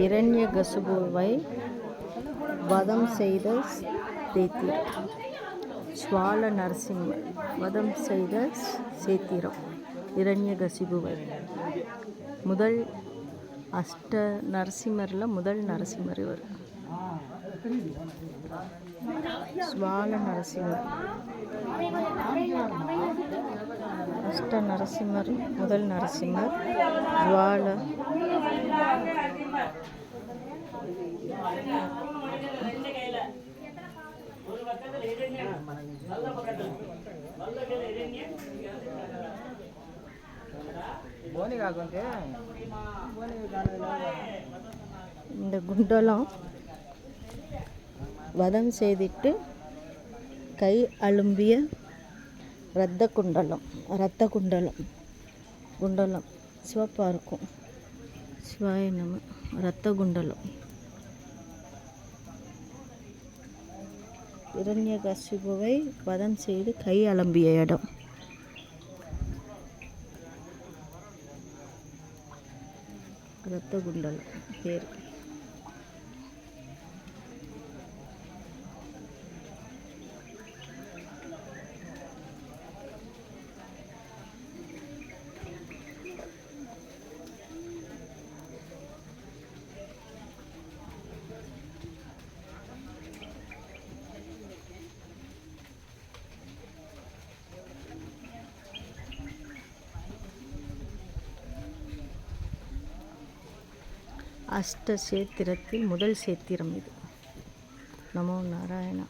இரண்யகசிபுவை வதம் செய்த சேத்திரம். சுவால நரசிம்மர் வதம் செய்த சேத்திரம் இரண்யகசிபுவை. முதல் அஷ்ட நரசிம்மரில் முதல் நரசிம்மர் இவர். சுவால நரசிம்மர் அஷ்ட நரசிம்மர் முதல் நரசிம்மர். ஜுவால இந்த குண்டலம் வதம் செய்துட்டு கை அலும்பிய இரத்த குண்டலம் குண்டலம் சிவப்பாக இருக்கும். சிவாய நம. இரத்த குண்டலம் இரண்யகசிபுவை வதம் செய்து கை அலம்பிய இடம். இரத்த குண்டலம் பேர். அஷ்ட சேத்திரத்தில் முதல் சேத்திரம் இது. நமோ நாராயணா.